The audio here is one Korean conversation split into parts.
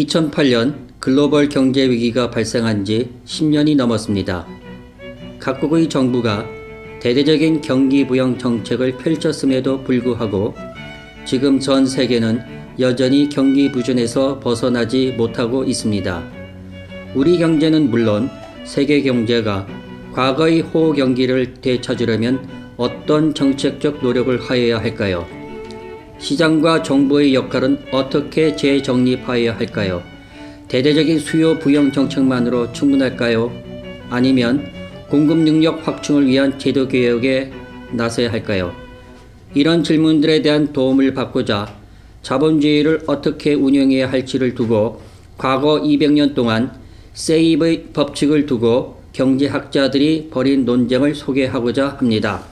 2008년 글로벌 경제 위기가 발생한 지 10년이 넘었습니다. 각국의 정부가 대대적인 경기 부양 정책을 펼쳤음에도 불구하고 지금 전 세계는 여전히 경기 부진에서 벗어나지 못하고 있습니다. 우리 경제는 물론 세계 경제가 과거의 호경기를 되찾으려면 어떤 정책적 노력을 하여야 할까요? 시장과 정부의 역할은 어떻게 재정립하여야 할까요? 대대적인 수요 부양 정책만으로 충분할까요? 아니면 공급 능력 확충을 위한 제도 개혁에 나서야 할까요? 이런 질문들에 대한 도움을 받고자 자본주의를 어떻게 운영해야 할지를 두고 과거 200년 동안 세이브의 법칙을 두고 경제학자들이 벌인 논쟁을 소개하고자 합니다.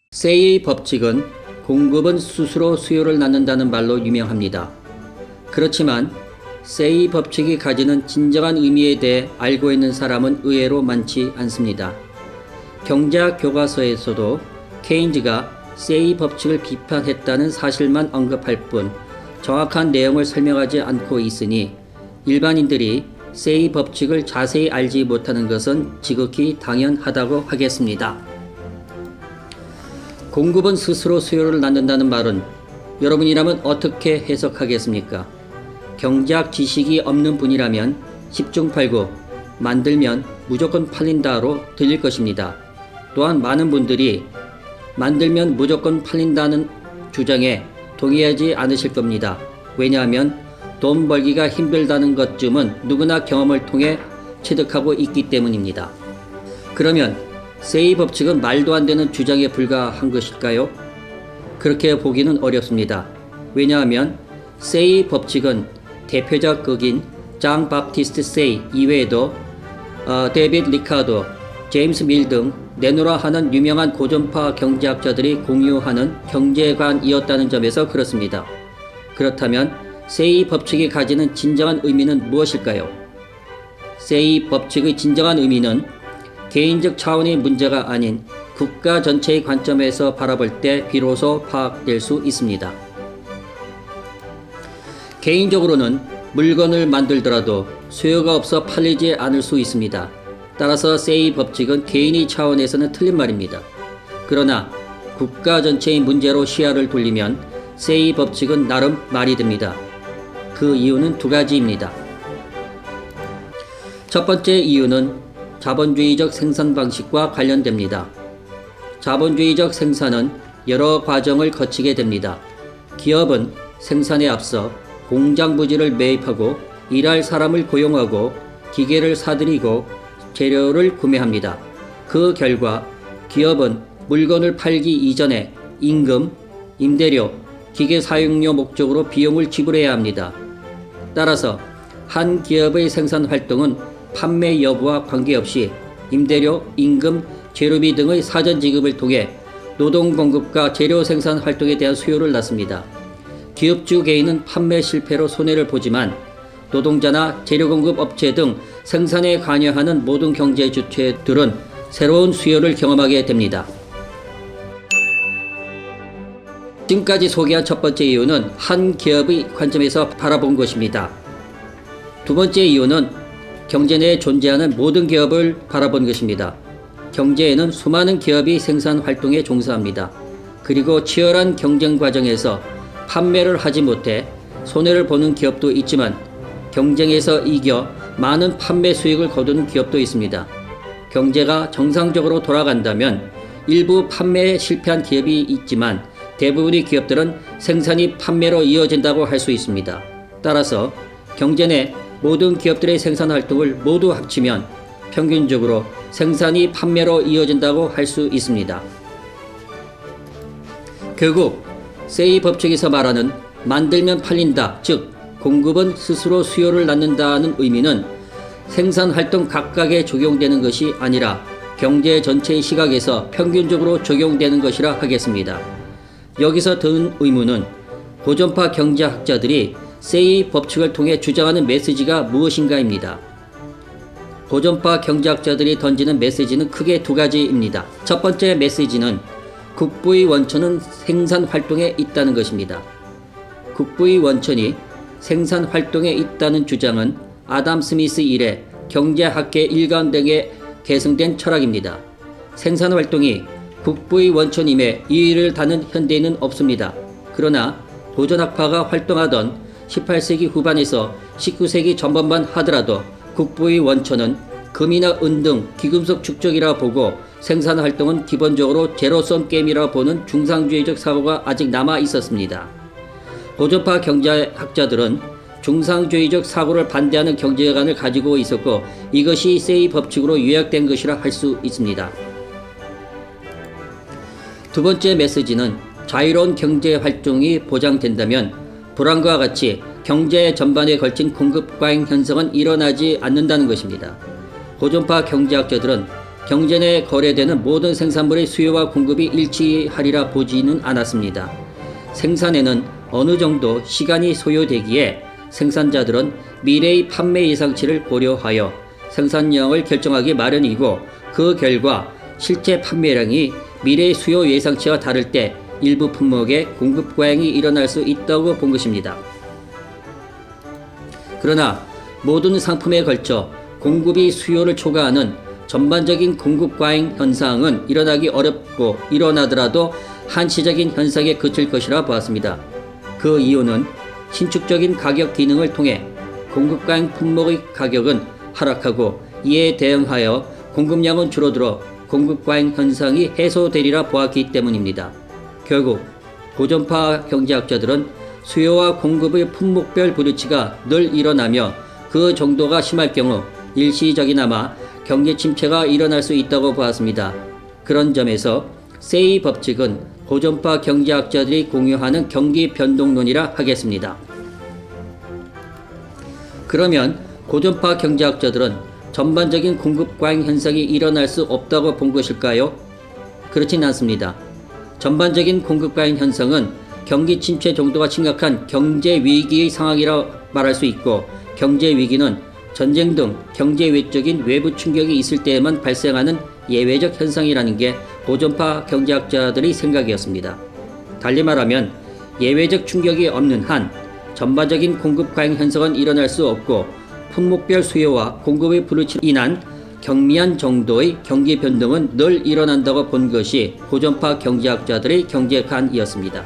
세이의 법칙은 공급은 스스로 수요를 낳는다는 말로 유명합니다. 그렇지만 세이 법칙이 가지는 진정한 의미에 대해 알고 있는 사람은 의외로 많지 않습니다. 경제학 교과서에서도 케인즈가 세이 법칙을 비판했다는 사실만 언급할 뿐 정확한 내용을 설명하지 않고 있으니 일반인들이 세이 법칙을 자세히 알지 못하는 것은 지극히 당연하다고 하겠습니다. 공급은 스스로 수요를 낳는다는 말은 여러분이라면 어떻게 해석하겠습니까? 경제학 지식이 없는 분이라면 10중 8구 만들면 무조건 팔린다로 들릴 것입니다. 또한 많은 분들이 만들면 무조건 팔린다는 주장에 동의하지 않으실 겁니다. 왜냐하면 돈 벌기가 힘들다는 것쯤은 누구나 경험을 통해 체득하고 있기 때문입니다. 그러면 세이 법칙은 말도 안 되는 주장에 불과한 것일까요? 그렇게 보기는 어렵습니다. 왜냐하면 세이 법칙은 대표적 극인 장 바프티스트 세이 이외에도 데이비드 리카르도, 제임스 밀 등 내노라 하는 유명한 고전파 경제학자들이 공유하는 경제관이었다는 점에서 그렇습니다. 그렇다면 세이 법칙이 가지는 진정한 의미는 무엇일까요? 세이 법칙의 진정한 의미는 개인적 차원의 문제가 아닌 국가 전체의 관점에서 바라볼 때 비로소 파악될 수 있습니다. 개인적으로는 물건을 만들더라도 수요가 없어 팔리지 않을 수 있습니다. 따라서 세이 법칙은 개인의 차원에서는 틀린 말입니다. 그러나 국가 전체의 문제로 시야를 돌리면 세이 법칙은 나름 말이 됩니다. 그 이유는 두 가지입니다. 첫 번째 이유는 자본주의적 생산 방식과 관련됩니다. 자본주의적 생산은 여러 과정을 거치게 됩니다. 기업은 생산에 앞서 공장 부지를 매입하고 일할 사람을 고용하고 기계를 사들이고 재료를 구매합니다. 그 결과 기업은 물건을 팔기 이전에 임금, 임대료, 기계 사용료 목적으로 비용을 지불해야 합니다. 따라서 한 기업의 생산 활동은 판매 여부와 관계없이 임대료, 임금, 재료비 등의 사전 지급을 통해 노동 공급과 재료 생산 활동에 대한 수요를 낳습니다. 기업주 개인은 판매 실패로 손해를 보지만 노동자나 재료 공급 업체 등 생산에 관여하는 모든 경제 주체들은 새로운 수요를 경험하게 됩니다. 지금까지 소개한 첫 번째 이유는 한 기업의 관점에서 바라본 것입니다. 두 번째 이유는 경제 내에 존재하는 모든 기업을 바라본 것입니다. 경제에는 수많은 기업이 생산 활동에 종사합니다. 그리고 치열한 경쟁 과정에서 판매를 하지 못해 손해를 보는 기업도 있지만 경쟁에서 이겨 많은 판매 수익을 거두는 기업도 있습니다. 경제가 정상적으로 돌아간다면 일부 판매에 실패한 기업이 있지만 대부분의 기업들은 생산이 판매로 이어진다고 할 수 있습니다. 따라서 경제 내 모든 기업들의 생산 활동을 모두 합치면 평균적으로 생산이 판매로 이어진다고 할 수 있습니다. 결국 세이 법칙에서 말하는 만들면 팔린다, 즉 공급은 스스로 수요를 낳는다는 의미는 생산 활동 각각에 적용되는 것이 아니라 경제 전체의 시각에서 평균적으로 적용되는 것이라 하겠습니다. 여기서 드는 의문은 고전파 경제학자들이 세이 법칙을 통해 주장하는 메시지가 무엇인가입니다. 고전파 경제학자들이 던지는 메시지는 크게 두 가지입니다. 첫 번째 메시지는 국부의 원천은 생산 활동에 있다는 것입니다. 국부의 원천이 생산 활동에 있다는 주장은 아담 스미스 이래 경제학계 일관 등에 계승된 철학입니다. 생산 활동이 국부의 원천임에 이의를 다는 현대인은 없습니다. 그러나 도전학파가 활동하던 18세기 후반에서 19세기 전반만 하더라도 국부의 원천은 금이나 은 등 귀금속 축적이라 보고 생산활동은 기본적으로 제로섬 게임이라 보는 중상주의적 사고가 아직 남아 있었습니다. 고전파 경제학자들은 중상주의적 사고를 반대하는 경제관을 가지고 있었고 이것이 세이 법칙으로 요약된 것이라 할 수 있습니다. 두 번째 메시지는 자유로운 경제활동이 보장된다면 불황과 같이 경제 전반에 걸친 공급과잉 현상은 일어나지 않는다는 것입니다. 고전파 경제학자들은 경제 내 거래되는 모든 생산물의 수요와 공급이 일치하리라 보지는 않았습니다. 생산에는 어느 정도 시간이 소요되기에 생산자들은 미래의 판매 예상치를 고려하여 생산량을 결정하기 마련이고 그 결과 실제 판매량이 미래의 수요 예상치와 다를 때 일부 품목의 공급 과잉이 일어날 수 있다고 본 것입니다. 그러나 모든 상품에 걸쳐 공급이 수요를 초과하는 전반적인 공급 과잉 현상은 일어나기 어렵고 일어나더라도 한시적인 현상에 그칠 것이라 보았습니다. 그 이유는 신축적인 가격 기능을 통해 공급 과잉 품목의 가격은 하락하고 이에 대응하여 공급량은 줄어들어 공급 과잉 현상이 해소되리라 보았기 때문입니다. 결국 고전파 경제학자들은 수요와 공급의 품목별 부딪히가 늘 일어나며 그 정도가 심할 경우 일시적이나마 경제 침체가 일어날 수 있다고 보았습니다. 그런 점에서 세이 법칙은 고전파 경제학자들이 공유하는 경기 변동론이라 하겠습니다. 그러면 고전파 경제학자들은 전반적인 공급 과잉 현상이 일어날 수 없다고 본 것일까요? 그렇진 않습니다. 전반적인 공급 과잉 현상은 경기 침체 정도가 심각한 경제 위기의 상황이라 말할 수 있고 경제 위기는 전쟁 등 경제 외적인 외부 충격이 있을 때에만 발생하는 예외적 현상이라는 게 고전파 경제학자들의 생각이었습니다. 달리 말하면 예외적 충격이 없는 한 전반적인 공급 과잉 현상은 일어날 수 없고 품목별 수요와 공급의 불일치로 인한 경미한 정도의 경기 변동은 늘 일어난다고 본 것이 고전파 경제학자들의 경제관이었습니다.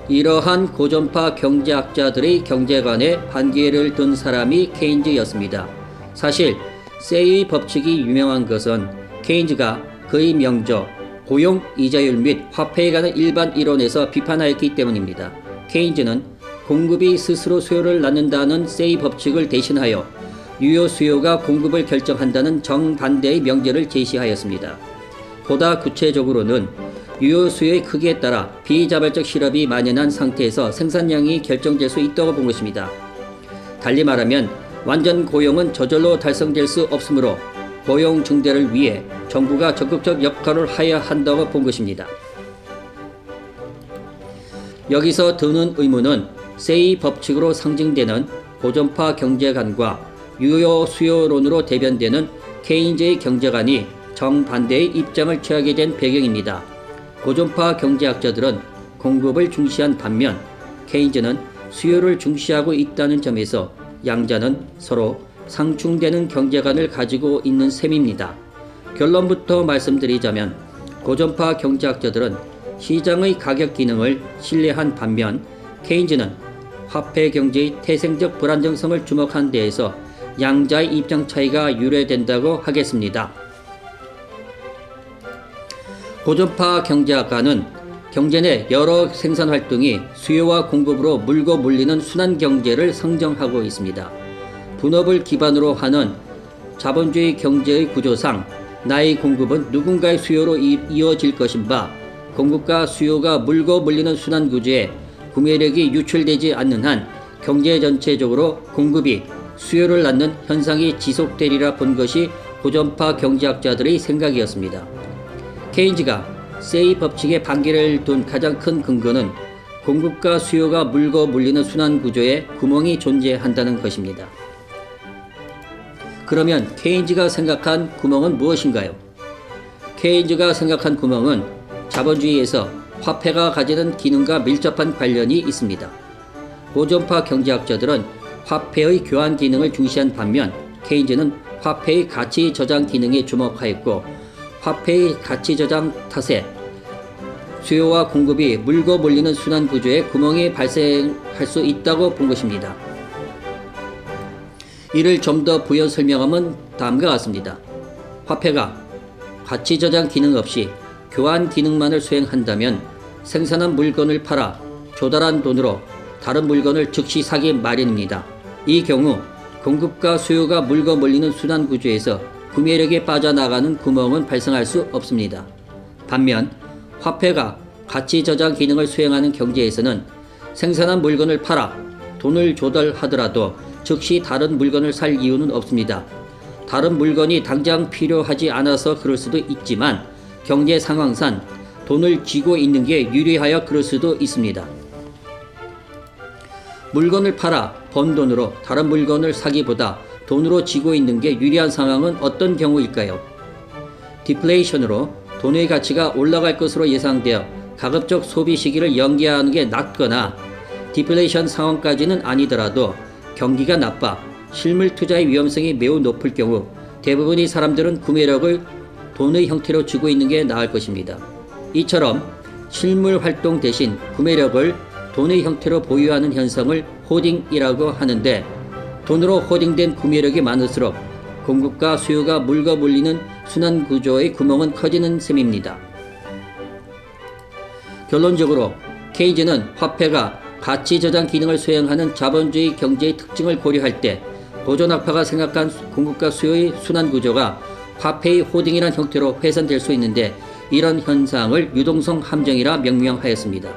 이러한 고전파 경제학자들의 경제관에 반기를 둔 사람이 케인즈였습니다. 사실 세이의 법칙이 유명한 것은 케인즈가 그의 명저 고용 이자율 및 화폐에 관한 일반 이론에서 비판하였기 때문입니다. 케인즈는 공급이 스스로 수요를 낳는다는 세이 법칙을 대신하여 유효 수요가 공급을 결정한다는 정반대의 명제를 제시하였습니다. 보다 구체적으로는 유효 수요의 크기에 따라 비자발적 실업이 만연한 상태에서 생산량이 결정될 수 있다고 본 것입니다. 달리 말하면 완전 고용은 저절로 달성될 수 없으므로 고용 증대를 위해 정부가 적극적 역할을 해야 한다고 본 것입니다. 여기서 드는 의문은 세이 법칙으로 상징되는 고전파 경제관과 유효 수요론으로 대변되는 케인즈의 경제관이 정반대의 입장을 취하게 된 배경입니다. 고전파 경제학자들은 공급을 중시한 반면 케인즈는 수요를 중시하고 있다는 점에서 양자는 서로 상충되는 경제관을 가지고 있는 셈입니다. 결론부터 말씀드리자면 고전파 경제학자들은 시장의 가격 기능을 신뢰한 반면 케인즈는 화폐 경제의 태생적 불안정성을 주목한 데에서 양자의 입장 차이가 유래된다고 하겠습니다. 고전파 경제학과는 경제 내 여러 생산활동이 수요와 공급으로 물고 물리는 순환경제를 상정하고 있습니다. 분업을 기반으로 하는 자본주의 경제의 구조상 나의 공급은 누군가의 수요로 이어질 것인 바 공급과 수요가 물고 물리는 순환구조에 구매력이 유출되지 않는 한 경제 전체적으로 공급이 수요를 낳는 현상이 지속되리라 본 것이 고전파 경제학자들의 생각이었습니다. 케인즈가 세이 법칙에 반기를 둔 가장 큰 근거는 공급과 수요가 물고 물리는 순환구조에 구멍이 존재한다는 것입니다. 그러면 케인즈가 생각한 구멍은 무엇인가요? 케인즈가 생각한 구멍은 자본주의에서 화폐가 가지는 기능과 밀접한 관련이 있습니다. 고전파 경제학자들은 화폐의 교환 기능을 중시한 반면 케인즈는 화폐의 가치 저장 기능에 주목하였고 화폐의 가치 저장 탓에 수요와 공급이 물고 몰리는 순환 구조에 구멍이 발생할 수 있다고 본 것입니다. 이를 좀 더 부연 설명하면 다음과 같습니다. 화폐가 가치 저장 기능 없이 교환 기능만을 수행한다면 생산한 물건을 팔아 조달한 돈으로 다른 물건을 즉시 사기 마련입니다. 이 경우 공급과 수요가 물고 몰리는 순환 구조에서 구매력이 빠져나가는 구멍은 발생할 수 없습니다. 반면 화폐가 가치 저장 기능을 수행하는 경제에서는 생산한 물건을 팔아 돈을 조달하더라도 즉시 다른 물건을 살 이유는 없습니다. 다른 물건이 당장 필요하지 않아서 그럴 수도 있지만 경제 상황상 돈을 쥐고 있는 게 유리하여 그럴 수도 있습니다. 물건을 팔아 번 돈으로 다른 물건을 사기보다 돈으로 쥐고 있는 게 유리한 상황은 어떤 경우일까요? 디플레이션으로 돈의 가치가 올라갈 것으로 예상되어 가급적 소비 시기를 연기하는 게 낫거나 디플레이션 상황까지는 아니더라도 경기가 나빠 실물 투자의 위험성이 매우 높을 경우 대부분의 사람들은 구매력을 돈의 형태로 주고 있는 게 나을 것입니다. 이처럼 실물 활동 대신 구매력을 돈의 형태로 보유하는 현상을 호딩이라고 하는데 돈으로 호딩된 구매력이 많을수록 공급과 수요가 물고 몰리는 순환 구조의 구멍은 커지는 셈입니다. 결론적으로 케인즈는 화폐가 가치 저장 기능을 수행하는 자본주의 경제의 특징을 고려할 때 고전학파가 생각한 공급과 수요의 순환 구조가 화폐의 호딩이란 형태로 훼손될 수 있는데 이런 현상을 유동성 함정이라 명명하였습니다.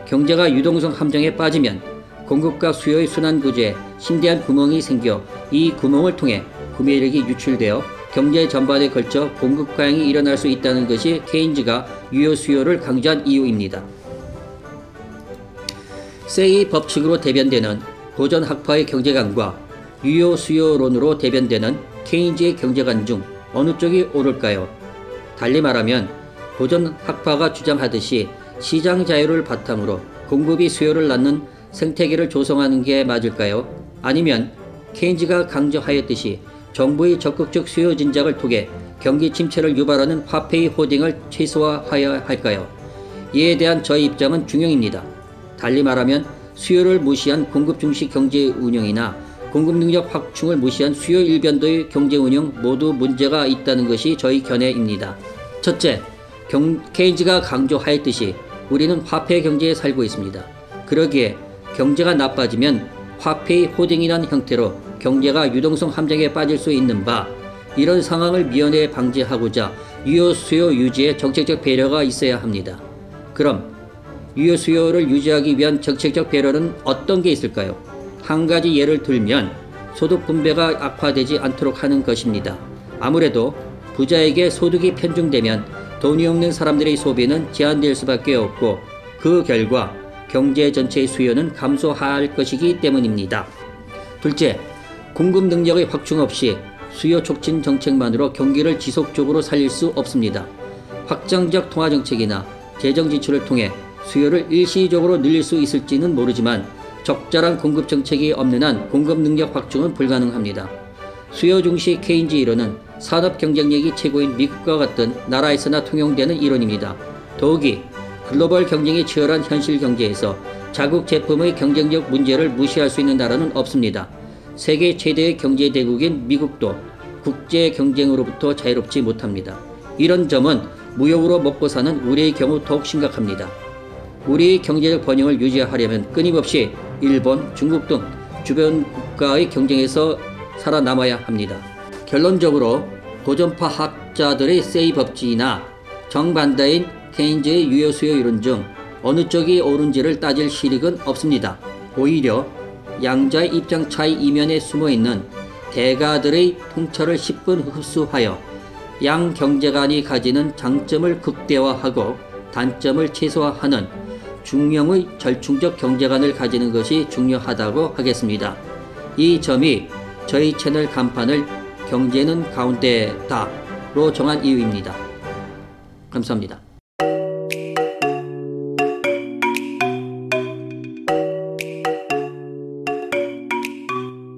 경제가 유동성 함정에 빠지면 공급과 수요의 순환 구조에 심대한 구멍이 생겨 이 구멍을 통해 구매력이 유출되어 경제 전반에 걸쳐 공급 과잉이 일어날 수 있다는 것이 케인즈가 유효 수요를 강조한 이유입니다. 세이 법칙으로 대변되는 고전 학파의 경제관과 유효 수요론으로 대변되는 케인즈의 경제관 중 어느 쪽이 옳을까요? 달리 말하면 고전 학파가 주장하듯이 시장 자유를 바탕으로 공급이 수요를 낳는 생태계를 조성하는 게 맞을까요? 아니면 케인즈가 강조하였듯이 정부의 적극적 수요 진작을 통해 경기 침체를 유발하는 화폐의 호딩을 최소화해야 할까요? 이에 대한 저의 입장은 중형입니다. 달리 말하면 수요를 무시한 공급 중시 경제 운영이나 공급 능력 확충을 무시한 수요 일변도의 경제 운영 모두 문제가 있다는 것이 저희 견해입니다. 첫째, 케인즈가 강조하였듯이 우리는 화폐 경제에 살고 있습니다. 그러기에 경제가 나빠지면 화폐의 호딩이라는 형태로 경제가 유동성 함정에 빠질 수 있는 바 이런 상황을 미연에 방지하고자 유효 수요 유지에 정책적 배려가 있어야 합니다. 그럼 유효 수요를 유지하기 위한 정책적 배려는 어떤 게 있을까요? 한 가지 예를 들면 소득 분배가 악화되지 않도록 하는 것입니다. 아무래도 부자에게 소득이 편중되면 돈이 없는 사람들의 소비는 제한될 수밖에 없고 그 결과 경제 전체의 수요는 감소할 것이기 때문입니다. 둘째, 공급 능력의 확충 없이 수요 촉진 정책만으로 경기를 지속적으로 살릴 수 없습니다. 확장적 통화 정책이나 재정 지출을 통해 수요를 일시적으로 늘릴 수 있을지는 모르지만 적절한 공급 정책이 없는 한 공급 능력 확충은 불가능합니다. 수요 중시 케인즈 이론은 산업 경쟁력이 최고인 미국과 같은 나라에서나 통용되는 이론입니다. 더욱이 글로벌 경쟁이 치열한 현실 경제에서 자국 제품의 경쟁력 문제를 무시할 수 있는 나라는 없습니다. 세계 최대의 경제 대국인 미국도 국제 경쟁으로부터 자유롭지 못합니다. 이런 점은 무역으로 먹고 사는 우리의 경우 더욱 심각합니다. 우리의 경제적 번영을 유지하려면 끊임없이 일본, 중국 등 주변 국가의 경쟁에서 살아남아야 합니다. 결론적으로 고전파 학자들의 세이 법칙이나 정반대인 케인즈의 유효 수요 이론 중 어느 쪽이 옳은지를 따질 실익은 없습니다. 오히려 양자의 입장 차이 이면에 숨어있는 대가들의 통찰을 10분 흡수하여 양 경제관이 가지는 장점을 극대화하고 단점을 최소화하는 중형의 절충적 경제관을 가지는 것이 중요하다고 하겠습니다. 이 점이 저희 채널 간판을 경제는 가운데다로 정한 이유입니다. 감사합니다.